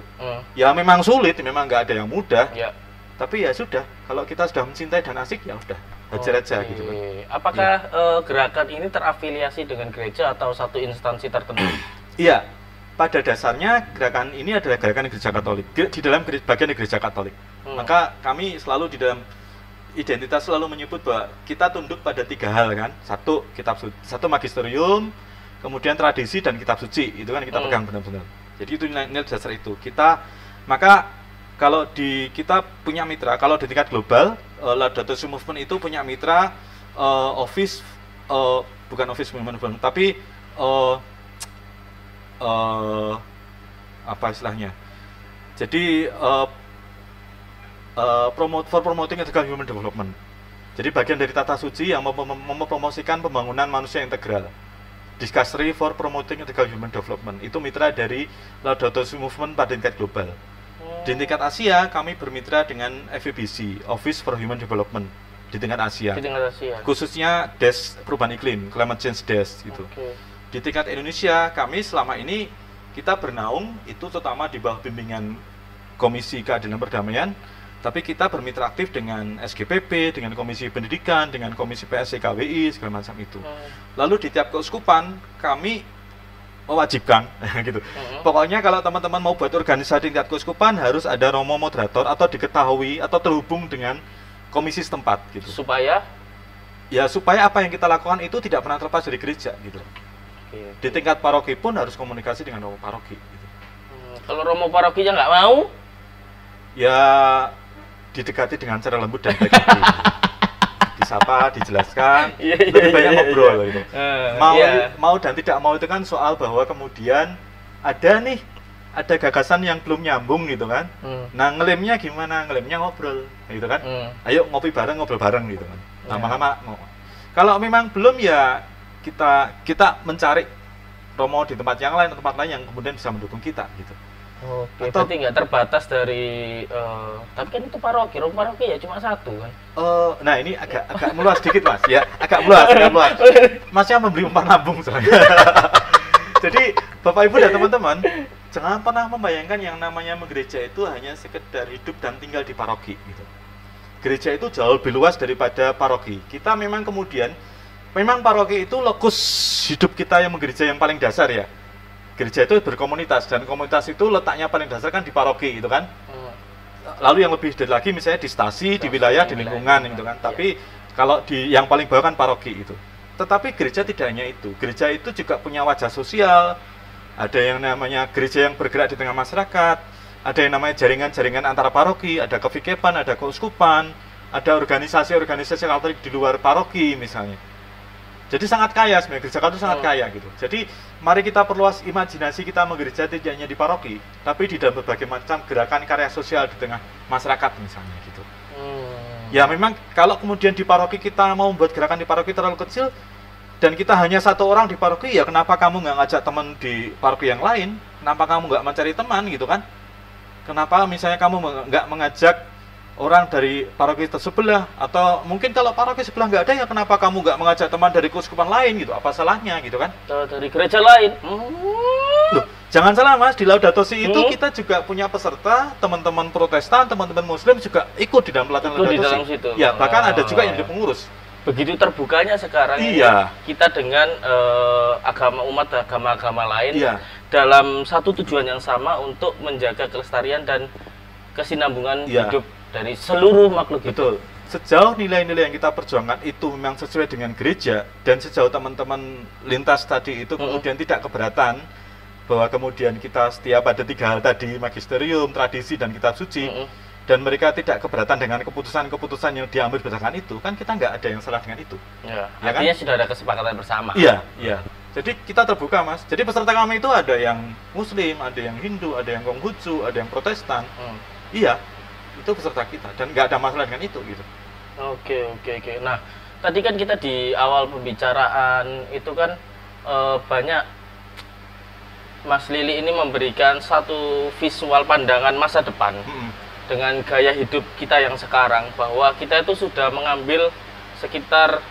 Ya memang sulit, memang nggak ada yang mudah. Ya. Tapi ya sudah, kalau kita sudah mencintai dan asik ya udah, hajar aja gitu kan. Apakah gerakan ini terafiliasi dengan gereja atau satu instansi tertentu? Iya, pada dasarnya gerakan ini adalah gerakan gereja Katolik, di dalam bagian gereja Katolik. Maka kami selalu di dalam identitas selalu menyebut bahwa kita tunduk pada 3 hal kan. Satu magisterium, kemudian tradisi dan kitab suci. Itu kan kita pegang benar-benar. Jadi itu nilai dasar itu. Maka kalau kita punya mitra, kalau di tingkat global, Laudato Si Movement itu punya mitra bukan office movement, tapi apa istilahnya? Jadi promoting ethical human development. Jadi bagian dari tata suci yang mempromosikan pembangunan manusia integral. Discussory for promoting ethical human development. Itu mitra dari Laudato Si Movement pada tingkat global. Di tingkat Asia kami bermitra dengan FEBC, Office for Human Development di tingkat Asia. Di tingkat Asia. Khususnya DES perubahan iklim, Climate Change DES gitu. Di tingkat Indonesia kami selama ini kita bernaung itu terutama di bawah bimbingan Komisi Keadilan Perdamaian, tapi kita bermitra aktif dengan SGPP, dengan Komisi Pendidikan, dengan Komisi PSC KWI, segala macam itu. Lalu di tiap keuskupan kami mewajibkan gitu. Pokoknya kalau teman-teman mau buat organisasi tingkat keuskupan harus ada romo moderator atau diketahui atau terhubung dengan komisi setempat gitu. Supaya apa yang kita lakukan itu tidak pernah terlepas dari gereja gitu. Di tingkat paroki pun harus komunikasi dengan romo paroki gitu. Kalau romo parokinya nggak mau, ya didekati dengan cara lembut dan baik. Disapa, dijelaskan, lebih banyak ngobrol gitu. Mau dan tidak mau itu kan soal bahwa kemudian ada gagasan yang belum nyambung gitu kan. Nah ngelemnya gimana? Ngelemnya ngobrol gitu kan. Ayo ngopi bareng, ngobrol bareng gitu kan. Lama-lama kalau memang belum ya kita mencari romo di tempat yang lain yang kemudian bisa mendukung kita gitu. Oke, berarti nggak terbatas dari, tapi kan itu paroki, romo paroki ya cuma satu kan? Nah ini agak meluas sedikit mas, ya agak meluas. Masnya memberi umpan lambung soalnya. Jadi Bapak Ibu dan teman-teman, jangan pernah membayangkan yang namanya menggereja itu hanya sekedar hidup dan tinggal di paroki gitu. Gereja itu jauh lebih luas daripada paroki. Kita memang paroki itu lokus hidup kita yang menggereja yang paling dasar ya. Gereja itu berkomunitas dan komunitas itu letaknya paling dasar kan di paroki gitu kan. Lalu yang lebih lagi misalnya di stasi, di wilayah, di lingkungan gitu kan. Tapi kalau yang paling bawah kan paroki itu. Tetapi gereja tidak hanya itu. Gereja itu juga punya wajah sosial. Ada yang namanya gereja yang bergerak di tengah masyarakat. Ada yang namanya jaringan-jaringan antara paroki, ada kevikepan, ada keuskupan, ada organisasi-organisasi Katolik di luar paroki misalnya. Jadi sangat kaya sebenarnya, gereja Katolik sangat kaya gitu. Jadi mari kita perluas imajinasi kita menggereja tidak hanya di paroki, tapi di dalam berbagai macam gerakan karya sosial di tengah masyarakat misalnya gitu. Ya memang kalau kemudian di paroki kita mau membuat gerakan di paroki terlalu kecil dan kita hanya satu orang di paroki, ya kenapa kamu nggak ngajak teman di paroki yang lain? Kenapa kamu nggak mencari teman gitu kan? Kenapa misalnya kamu nggak mengajak orang dari paroki sebelah, atau mungkin kalau paroki sebelah nggak ada ya kenapa kamu nggak mengajak teman dari keuskupan lain gitu, apa salahnya gitu kan? Dari gereja lain. Loh, jangan salah mas, di Laudato Si itu kita juga punya peserta, teman-teman Protestan, teman-teman Muslim juga ikut di dalam pelatihan Laudato Si. Ya bahkan ada juga yang jadi pengurus. Begitu terbukanya sekarang kita dengan agama-agama lain dalam satu tujuan yang sama untuk menjaga kelestarian dan kesinambungan hidup dari seluruh makhluk hidup. Betul. Sejauh nilai-nilai yang kita perjuangkan itu memang sesuai dengan gereja, dan sejauh teman-teman lintas tadi itu kemudian tidak keberatan bahwa kemudian kita setia pada 3 hal tadi, magisterium, tradisi, dan kitab suci, dan mereka tidak keberatan dengan keputusan-keputusan yang diambil berdasarkan itu, kan kita nggak ada yang salah dengan itu. Ya artinya kan? Sudah ada kesepakatan bersama. Iya. Jadi kita terbuka mas. Jadi peserta kami itu ada yang Muslim, ada yang Hindu, ada yang Konghucu, ada yang Protestan. Iya. Itu peserta kita dan nggak ada masalah dengan itu gitu. Oke. Nah, tadi kan kita di awal pembicaraan itu kan banyak Mas Lili ini memberikan satu visual pandangan masa depan dengan gaya hidup kita yang sekarang, bahwa kita itu sudah mengambil sekitar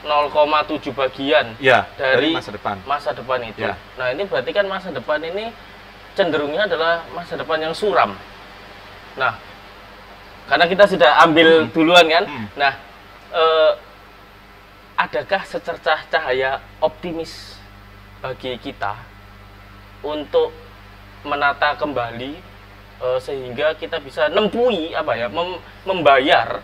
0,7 bagian ya, dari masa depan itu. Ya. Nah, ini berarti kan masa depan ini cenderungnya adalah masa depan yang suram. Nah, karena kita sudah ambil duluan kan. Nah, adakah secercah cahaya optimis bagi kita untuk menata kembali sehingga kita bisa nempuhi membayar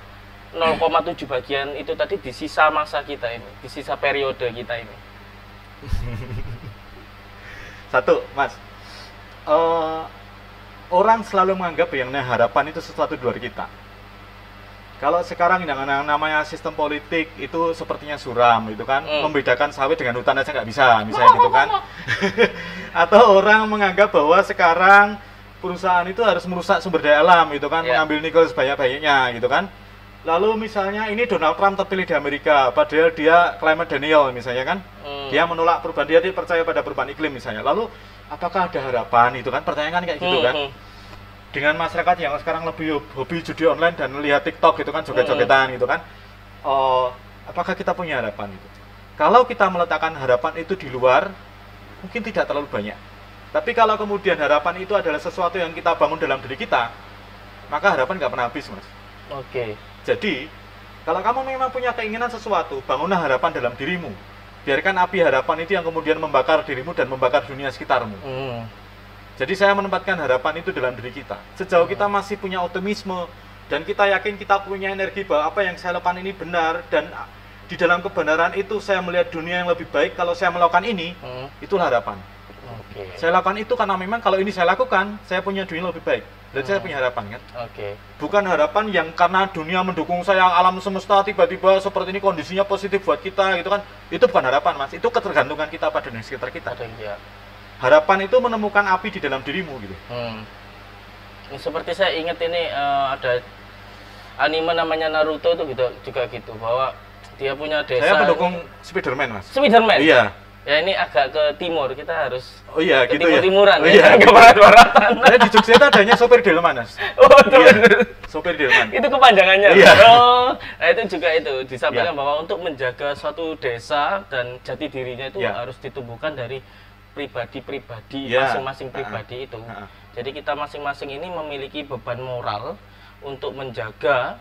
0,7 bagian itu tadi di sisa masa kita ini, di sisa periode kita ini. Satu, Mas, orang selalu menganggap yang harapan itu sesuatu di luar kita. Kalau sekarang yang namanya sistem politik itu sepertinya suram, itu kan, membedakan sawit dengan hutan aja nggak bisa, misalnya gitu kan. Atau orang menganggap bahwa sekarang perusahaan itu harus merusak sumber daya alam, gitu kan, mengambil nikel sebanyak-banyaknya, gitu kan. Lalu misalnya ini Donald Trump terpilih di Amerika, padahal dia climate denial misalnya kan, dia menolak perubahan, dia percaya pada perubahan iklim misalnya. Lalu apakah ada harapan, itu kan pertanyaan kan kayak gitu kan. Dengan masyarakat yang sekarang lebih hobi judi online dan lihat TikTok gitu kan, joget-jogetan gitu kan, apakah kita punya harapan itu? Kalau kita meletakkan harapan itu di luar, mungkin tidak terlalu banyak. Tapi kalau kemudian harapan itu adalah sesuatu yang kita bangun dalam diri kita, maka harapan nggak pernah habis, Mas. Oke. Jadi, kalau kamu memang punya keinginan sesuatu, bangunlah harapan dalam dirimu. Biarkan api harapan itu yang kemudian membakar dirimu dan membakar dunia sekitarmu. Jadi saya menempatkan harapan itu dalam diri kita. Sejauh kita masih punya optimisme, dan kita yakin kita punya energi bahwa apa yang saya lakukan ini benar, dan di dalam kebenaran itu saya melihat dunia yang lebih baik kalau saya melakukan ini, itulah harapan. Saya lakukan itu karena memang kalau ini saya lakukan, saya punya dunia lebih baik. Dan saya punya harapan kan? Bukan harapan yang karena dunia mendukung saya, alam semesta tiba-tiba seperti ini kondisinya positif buat kita gitu kan. Itu bukan harapan, Mas. Itu ketergantungan kita pada dunia sekitar kita. Harapan itu menemukan api di dalam dirimu gitu. Seperti saya ingat ini ada anime namanya Naruto itu gitu, juga gitu, bahwa dia punya desa. Saya pendukung Spiderman, Mas. Spiderman? Iya. Ya ini agak ke timur, kita harus ke gitu timur-timuran ya, ke barat-baratan. Nah, di Jogja itu adanya sopir delman, Mas. Sopir delman. Itu kepanjangannya. Iya. Nah itu juga itu disampaikan bahwa untuk menjaga suatu desa dan jati dirinya itu harus ditumbuhkan dari pribadi-pribadi, masing-masing pribadi itu. Jadi kita masing-masing ini memiliki beban moral untuk menjaga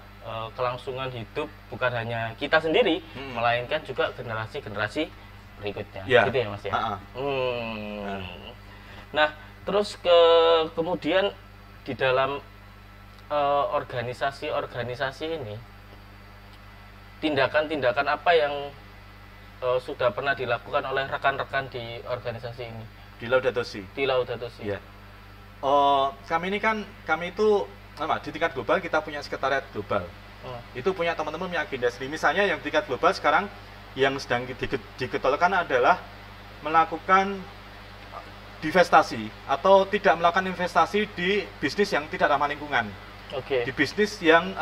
kelangsungan hidup bukan hanya kita sendiri, melainkan juga generasi-generasi berikutnya, gitu ya Mas ya. Nah, terus kemudian di dalam organisasi-organisasi ini, tindakan-tindakan apa yang sudah pernah dilakukan oleh rekan-rekan di organisasi ini? Di Laudato Si. Di Laudato Si. Iya. Kami itu di tingkat global kita punya sekretariat global. Itu punya teman-teman punya agenda sendiri. Misalnya yang tingkat global sekarang yang sedang diketolkan adalah melakukan divestasi atau tidak melakukan investasi di bisnis yang tidak ramah lingkungan. Di bisnis yang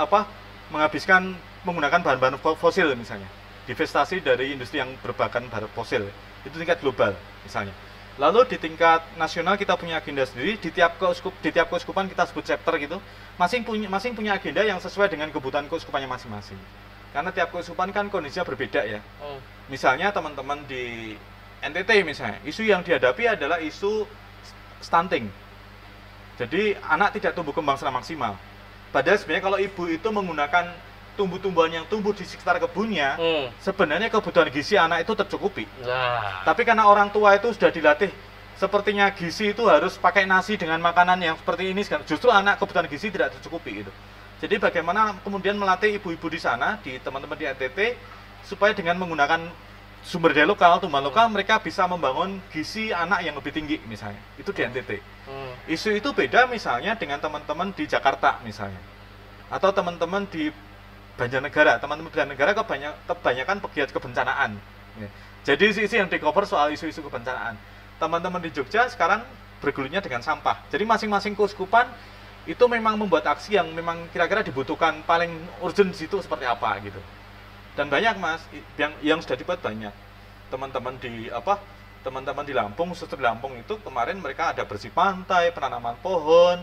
menggunakan bahan-bahan fosil misalnya. Divestasi dari industri yang berbahan bahan fosil. Itu tingkat global misalnya. Lalu di tingkat nasional kita punya agenda sendiri, di tiap keuskupan kita sebut chapter gitu. Masing punya agenda yang sesuai dengan kebutuhan keuskupannya masing-masing. Karena tiap keuskupan kan kondisinya berbeda ya. Misalnya teman-teman di NTT misalnya, isu yang dihadapi adalah isu stunting. Jadi anak tidak tumbuh kembang secara maksimal. Padahal sebenarnya kalau ibu itu menggunakan tumbuh-tumbuhan yang tumbuh di sekitar kebunnya, sebenarnya kebutuhan gizi anak itu tercukupi. Tapi karena orang tua itu sudah dilatih, sepertinya gizi itu harus pakai nasi dengan makanan yang seperti ini, justru anak kebutuhan gizi tidak tercukupi gitu. Jadi bagaimana kemudian melatih ibu-ibu di sana, di teman-teman di NTT, supaya dengan menggunakan sumber daya lokal, tumbuhan lokal, mereka bisa membangun gizi anak yang lebih tinggi misalnya. Itu di NTT. Isu itu beda misalnya dengan teman-teman di Jakarta misalnya. Atau teman-teman di Banjarnegara. Teman-teman Banjarnegara kebanyakan pegiat kebencanaan. Jadi isu yang di-cover soal isu-isu kebencanaan. Teman-teman di Jogja sekarang bergelutnya dengan sampah. Jadi masing-masing keuskupan itu memang membuat aksi yang memang kira-kira dibutuhkan paling urgent di situ seperti apa gitu. Dan banyak Mas yang sudah dibuat banyak. Teman-teman di Lampung, suster di Lampung itu kemarin mereka ada bersih pantai, penanaman pohon.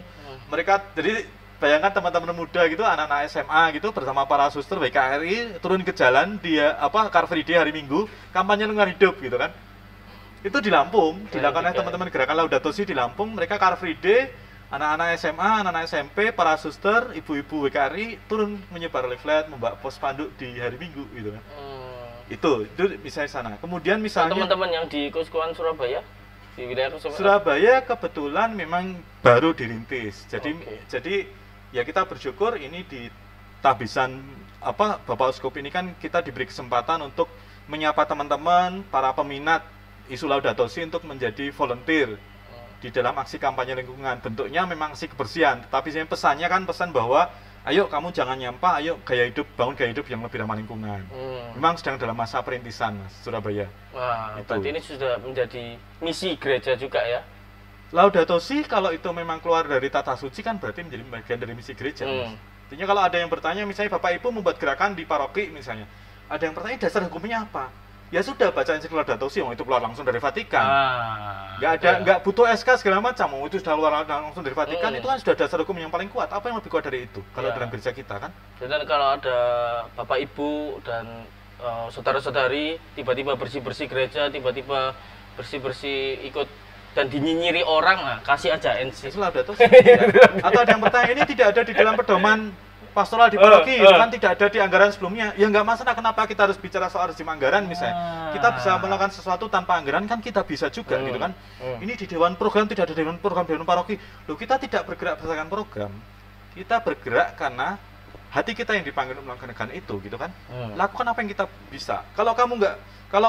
Mereka jadi bayangkan teman-teman muda gitu, anak-anak SMA gitu bersama para suster WKRI turun ke jalan dia Car Free Day hari Minggu, kampanye lingkungan hidup gitu kan. Itu di Lampung, dilakukan oleh teman-teman gerakan Laudato Si di Lampung. Mereka Car Free Day, anak-anak SMA, anak-anak SMP, para suster, ibu-ibu WKRI turun menyebar leaflet, membawa pos spanduk di hari Minggu gitu kan. Itu misalnya sana. Kemudian misalnya teman-teman yang di Kuskuan Surabaya, di wilayah Surabaya kebetulan memang baru dirintis. Jadi ya kita bersyukur ini di tahbisan Bapak Uskup ini kan kita diberi kesempatan untuk menyapa teman-teman para peminat isu Laudato Si untuk menjadi volunteer di dalam aksi kampanye lingkungan. Bentuknya memang aksi kebersihan, tapi pesannya kan pesan bahwa ayo kamu jangan nyampah, ayo bangun gaya hidup yang lebih ramah lingkungan. Memang sedang dalam masa perintisan, Mas, Surabaya. Wah, berarti ini sudah menjadi misi gereja juga ya? Laudato Si kalau itu memang keluar dari tata suci kan berarti menjadi bagian dari misi gereja. Artinya kalau ada yang bertanya, misalnya Bapak Ibu membuat gerakan di paroki misalnya, ada yang bertanya dasar hukumnya apa? Ya sudah, baca ensiklik Laudato Si, itu keluar langsung dari Vatikan. Nggak butuh SK segala macam, itu sudah keluar langsung dari Vatikan, itu kan sudah dasar hukum yang paling kuat. Apa yang lebih kuat dari itu kalau dalam gereja kita kan? Dan kalau ada Bapak Ibu dan saudara-saudari tiba-tiba bersih-bersih gereja, tiba-tiba bersih-bersih ikut dan dinyinyiri orang, kasih aja ensiklik Laudato Si. Atau ada yang bertanya, ini tidak ada di dalam pedoman pastoral di paroki, kan tidak ada di anggaran sebelumnya. Ya nggak masalah, kenapa kita harus bicara soal rezim anggaran misalnya. Kita bisa melakukan sesuatu tanpa anggaran kan kita bisa juga gitu kan. Ini di dewan program tidak ada dewan program paroki. Loh, kita tidak bergerak berdasarkan program. Kita bergerak karena hati kita yang dipanggil untuk melakukan itu gitu kan. Lakukan apa yang kita bisa. Kalau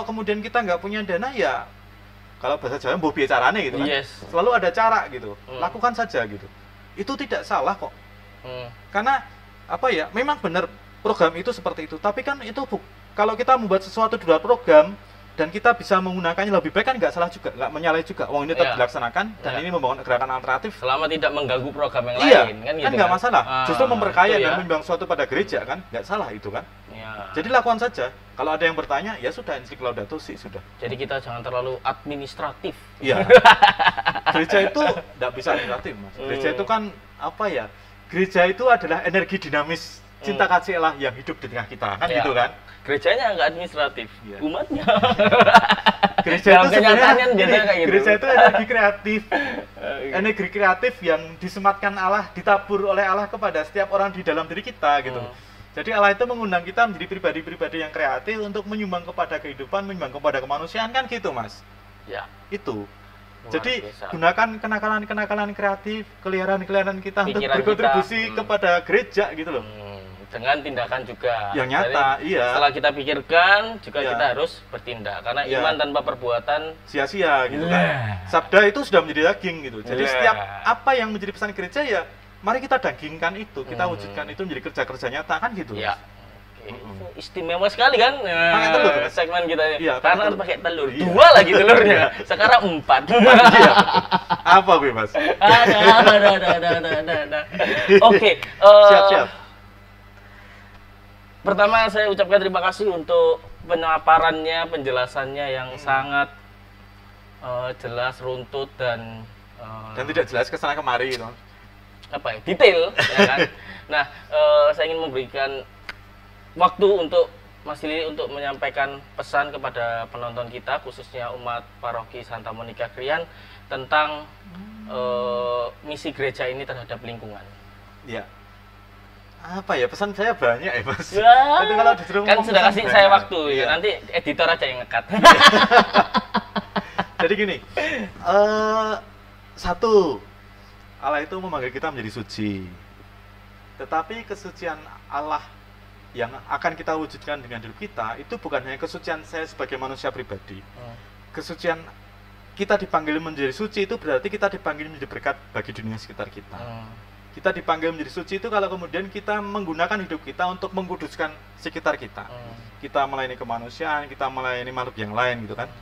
kemudian kita nggak punya dana, ya kalau bahasa Jawa mbok piye carane gitu kan. Selalu ada cara gitu. Lakukan saja gitu. Itu tidak salah kok. Karena memang benar program itu seperti itu, tapi kan itu kalau kita membuat sesuatu di luar program dan kita bisa menggunakannya lebih baik kan nggak salah juga, nggak menyalahi juga. Ini tetap dilaksanakan dan ini membangun gerakan alternatif selama tidak mengganggu program yang lain kan gitu nggak masalah. Justru memperkaya dan menyumbang sesuatu pada gereja kan, nggak salah itu kan. Jadi lakukan saja. Kalau ada yang bertanya, ya sudah, ensiklik Laudato Si sudah. Jadi kita jangan terlalu administratif. Iya. Gereja itu nggak bisa administratif, Mas. Gereja itu kan gereja itu adalah energi dinamis cinta kasih Allah yang hidup di tengah kita kan gitu kan. Gerejanya nggak administratif, umatnya. Gereja itu sebenarnya gitu. Gereja itu energi kreatif yang disematkan Allah, ditabur oleh Allah kepada setiap orang di dalam diri kita gitu. Jadi Allah itu mengundang kita menjadi pribadi-pribadi yang kreatif untuk menyumbang kepada kehidupan, menyumbang kepada kemanusiaan kan gitu, Mas. Ya. Itu. Jadi gunakan kenakalan kreatif, keliaran-keliaran kita untuk berkontribusi kepada gereja gitu loh. Dengan tindakan juga yang nyata. Jadi, setelah kita pikirkan juga kita harus bertindak, karena iman tanpa perbuatan sia-sia gitu kan. Sabda itu sudah menjadi daging gitu. Jadi setiap apa yang menjadi pesan gereja, ya mari kita dagingkan itu, kita wujudkan itu menjadi kerja-kerja nyata kan gitu. Istimewa sekali kan pakai telur segmen kita karena pakai telur 2 lagi telurnya sekarang 4. Apa gue, Mas? Oke, siap. Pertama saya ucapkan terima kasih untuk pemaparannya, penjelasannya yang sangat jelas, runtut dan tidak jelas kesana kemari gitu. Detail ya kan. Nah, saya ingin memberikan waktu untuk Mas Lili untuk menyampaikan pesan kepada penonton kita, khususnya umat paroki Santa Monica Krian, tentang misi gereja ini terhadap lingkungan. Iya. Pesan saya banyak ya, Mas. Tapi kalau disuruh kan sudah kasih saya waktu, ya nanti editor aja yang ngekat. Jadi gini, satu, Allah itu memanggil kita menjadi suci. Tetapi kesucian Allah yang akan kita wujudkan dengan hidup kita itu bukan hanya kesucian saya sebagai manusia pribadi. Kesucian kita dipanggil menjadi suci itu berarti kita dipanggil menjadi berkat bagi dunia sekitar kita. Kita dipanggil menjadi suci itu kalau kemudian kita menggunakan hidup kita untuk mengkuduskan sekitar kita. Kita melayani kemanusiaan, kita melayani makhluk yang lain gitu kan.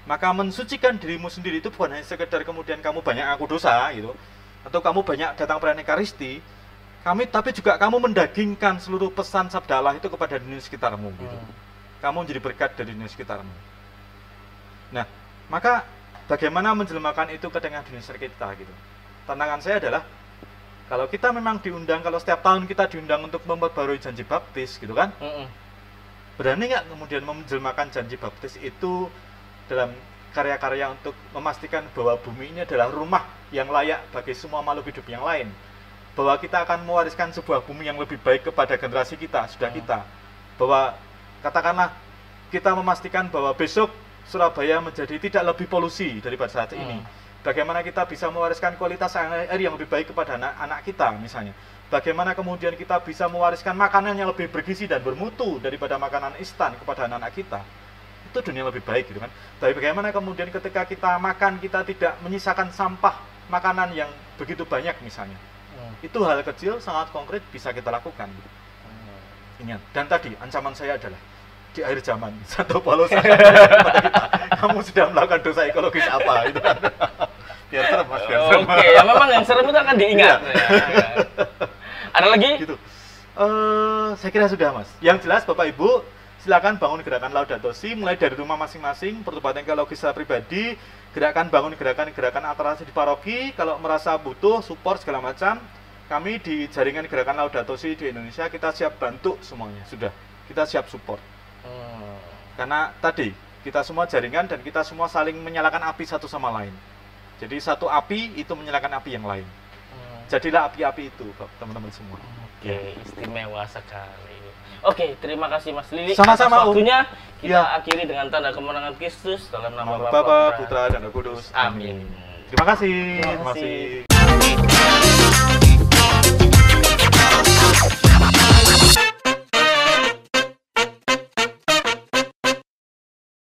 Maka mensucikan dirimu sendiri itu bukan hanya sekedar kemudian kamu banyak ngaku dosa gitu, atau kamu banyak datang perayaan Ekaristi, tapi juga kamu mendagingkan seluruh pesan sabda Allah itu kepada dunia sekitarmu gitu. Kamu menjadi berkat dari dunia sekitarmu. Nah, maka bagaimana menjelmakan itu ke tengah dunia sekitar kita gitu. Tantangan saya adalah Kalau kita memang diundang, kalau setiap tahun kita diundang untuk memperbarui janji baptis gitu kan, berani nggak kemudian menjelmakan janji baptis itu dalam karya-karya untuk memastikan bahwa bumi ini adalah rumah yang layak bagi semua makhluk hidup yang lain, bahwa kita akan mewariskan sebuah bumi yang lebih baik kepada generasi kita, sudah kita, bahwa katakanlah kita memastikan bahwa besok Surabaya menjadi tidak lebih polusi daripada saat ini, bagaimana kita bisa mewariskan kualitas air yang lebih baik kepada anak-anak kita misalnya, bagaimana kemudian kita bisa mewariskan makanan yang lebih bergizi dan bermutu daripada makanan instan kepada anak-anak kita, itu dunia lebih baik gitu kan. Tapi bagaimana kemudian ketika kita makan kita tidak menyisakan sampah makanan yang begitu banyak misalnya, itu hal kecil sangat konkret bisa kita lakukan gitu. Ingat, dan tadi ancaman saya adalah di akhir zaman satu polos kepada kita, kamu sudah melakukan dosa ekologis apa itu kan. Biar serem mas, biar serem. Oke, ya memang yang serem itu akan diingat. Ada lagi? Gitu. Saya kira sudah mas. Yang jelas Bapak Ibu silakan bangun gerakan Laudato Si mulai dari rumah masing-masing, pertobatan ekologis secara pribadi, gerakan bangun gerakan alternatif di paroki. Kalau merasa butuh support segala macam, kami di jaringan gerakan Laudato Si di Indonesia kita siap bantu semuanya. Sudah, kita siap support. Karena tadi kita semua jaringan dan kita semua saling menyalakan api satu sama lain. Jadi satu api itu menyalakan api yang lain. Jadilah api-api itu teman-teman semua. Oke, istimewa sekali. Oke, terima kasih Mas Lili. Sama-sama. Waktunya kita akhiri dengan tanda kemenangan Kristus dalam nama Bapa, Putra, dan Roh Kudus. Amin. Terima kasih.